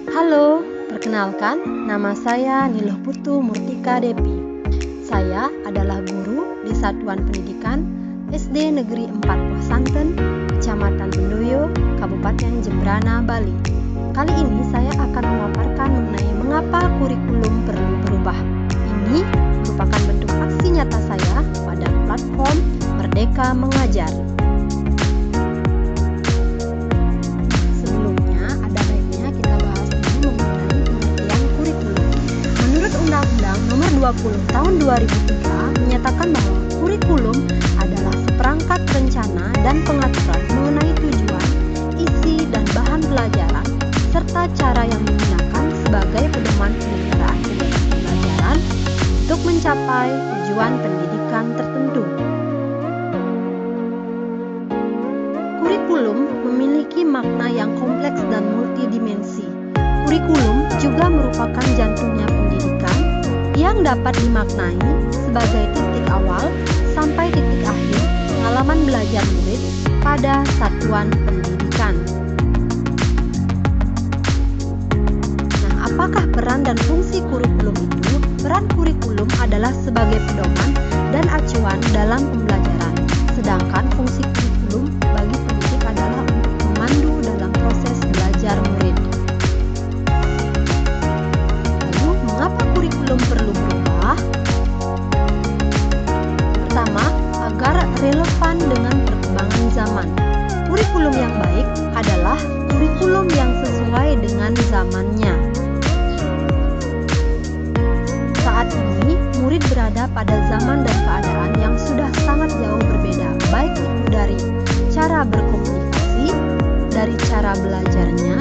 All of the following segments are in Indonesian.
Halo, perkenalkan, nama saya Niluh Putu Murtika Depi. Saya adalah guru di Satuan Pendidikan SD Negeri 4 Posanten, Kecamatan Bendoyo, Kabupaten Jembrana, Bali. Kali ini saya akan memaparkan mengenai mengapa kurikulum perlu berubah. Ini merupakan bentuk aksi nyata saya pada platform Merdeka Mengajar. Nomor 20 tahun 2003 menyatakan bahwa kurikulum adalah seperangkat rencana dan pengaturan mengenai tujuan, isi dan bahan pelajaran serta cara yang digunakan sebagai pedoman penyelenggaraan kegiatan pembelajaran untuk mencapai tujuan pendidikan tertentu. Kurikulum memiliki makna yang kompleks dan multidimensi. Kurikulum juga merupakan jantungnya pendidikan yang dapat dimaknai sebagai titik awal sampai titik akhir pengalaman belajar murid pada satuan pendidikan. Nah, apakah peran dan fungsi kurikulum itu? Peran kurikulum adalah sebagai pedoman dan acuan dalam pembelajaran, sedangkan fungsi kurikulum bagi pendidik adalah untuk memandu dalam proses belajar murid. Mengapa kurikulum perlu berubah? Pertama, agar relevan dengan perkembangan zaman. Kurikulum yang baik adalah kurikulum yang sesuai dengan zamannya. Saat ini, murid berada pada zaman dan keadaan yang sudah sangat jauh berbeda, baik itu dari cara berkomunikasi, dari cara belajarnya,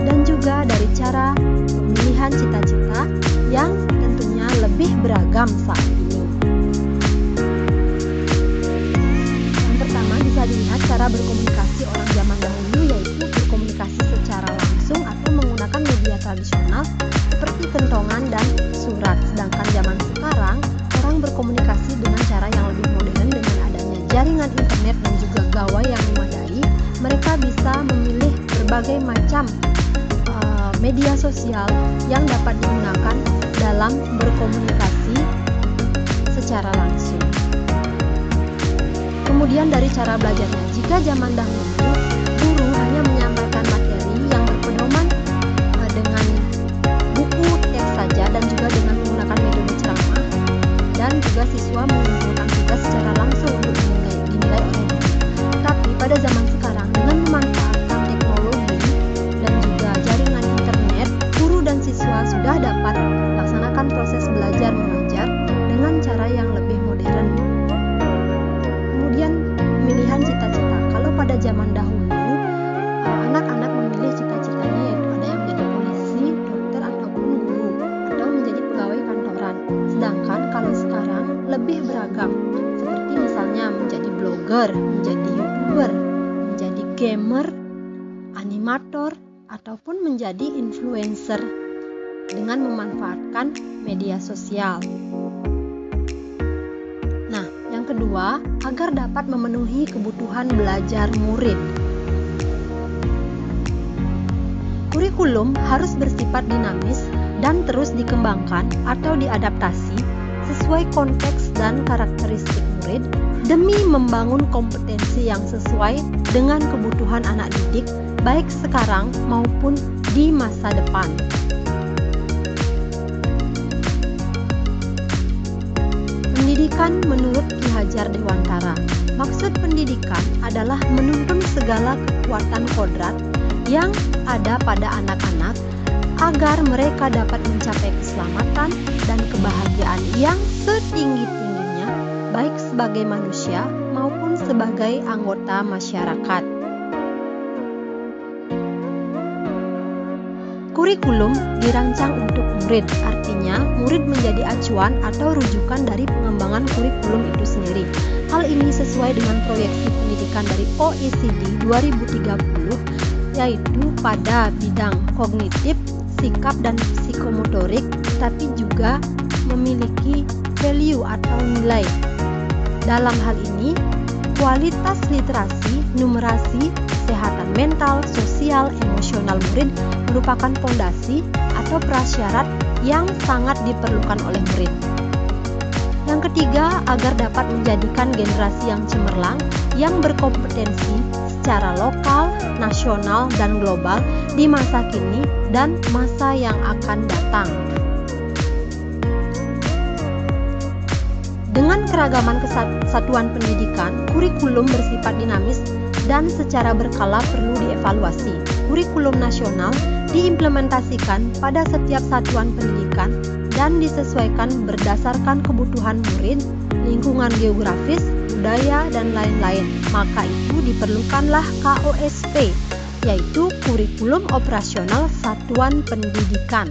dan juga dari cara pemilihan cita-cita yang tentunya lebih beragam saat ini. Yang pertama bisa dilihat cara berkomunikasi orang zaman dahulu, yaitu berkomunikasi secara langsung atau menggunakan media tradisional seperti kentongan dan surat. Sedangkan zaman sekarang orang berkomunikasi dengan cara yang lebih modern dengan adanya jaringan internet dan juga gawai yang memadai. Mereka bisa memilih berbagai macam media sosial yang dapat digunakan dalam berkomunikasi secara langsung. Kemudian dari cara belajarnya, jika zaman dahulu guru hanya menyampaikan materi yang berpedoman dengan buku teks saja dan juga dengan menggunakan metode ceramah, dan juga siswa mengumpulkan tugas secara langsung untuk dinilai oleh guru. Tapi pada zaman sekarang dengan memanfaatkan teknologi dan juga jaringan internet, guru dan siswa sudah dapat melaksanakan proses belajar mengajar dengan cara yang lebih modern. Kemudian pemilihan cita-cita. Kalau pada zaman dahulu anak-anak memilih cita-citanya, yaitu ada yang menjadi polisi, dokter ataupun guru, atau menjadi pegawai kantoran. Sedangkan kalau sekarang lebih beragam, seperti misalnya menjadi blogger, menjadi youtuber, menjadi gamer, animator, ataupun menjadi influencer dengan memanfaatkan media sosial. Nah, yang kedua, agar dapat memenuhi kebutuhan belajar murid. Kurikulum harus bersifat dinamis dan terus dikembangkan atau diadaptasi sesuai konteks dan karakteristik murid demi membangun kompetensi yang sesuai dengan kebutuhan anak didik baik sekarang maupun di masa depan. Pendidikan menurut Ki Hajar Dewantara. Maksud pendidikan adalah menuntun segala kekuatan kodrat yang ada pada anak-anak agar mereka dapat mencapai keselamatan dan kebahagiaan yang setinggi-tingginya baik sebagai manusia maupun sebagai anggota masyarakat. Kurikulum dirancang untuk murid, artinya murid menjadi acuan atau rujukan dari pengembangan kurikulum itu sendiri. Hal ini sesuai dengan proyeksi pendidikan dari OECD 2030, yaitu pada bidang kognitif, sikap dan psikomotorik, tapi juga memiliki value atau nilai. Dalam hal ini, kualitas literasi, numerasi, kesehatan mental, sosial, emosional murid merupakan fondasi atau prasyarat yang sangat diperlukan oleh murid. Yang ketiga, agar dapat menjadikan generasi yang cemerlang, yang berkompetensi secara lokal, nasional, dan global di masa kini dan masa yang akan datang. Dengan keragaman kesatuan pendidikan, kurikulum bersifat dinamis dan secara berkala perlu dievaluasi. Kurikulum nasional diimplementasikan pada setiap satuan pendidikan dan disesuaikan berdasarkan kebutuhan murid, lingkungan geografis, budaya, dan lain-lain. Maka itu diperlukanlah KOSP, yaitu Kurikulum Operasional Satuan Pendidikan.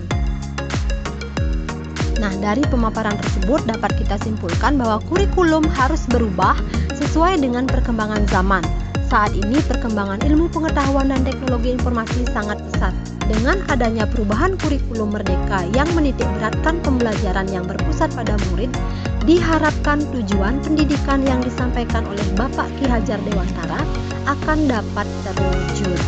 Nah, dari pemaparan tersebut dapat kita simpulkan bahwa kurikulum harus berubah sesuai dengan perkembangan zaman. Saat ini perkembangan ilmu pengetahuan dan teknologi informasi sangat pesat. Dengan adanya perubahan kurikulum merdeka yang menitik beratkan pembelajaran yang berpusat pada murid, diharapkan tujuan pendidikan yang disampaikan oleh Bapak Ki Hajar Dewantara akan dapat terwujud.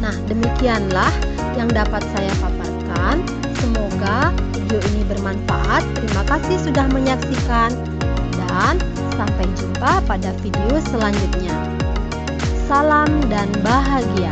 Nah, demikianlah yang dapat saya paparkan. Semoga video ini bermanfaat. Terima kasih sudah menyaksikan dan sampai jumpa pada video selanjutnya. Salam dan bahagia.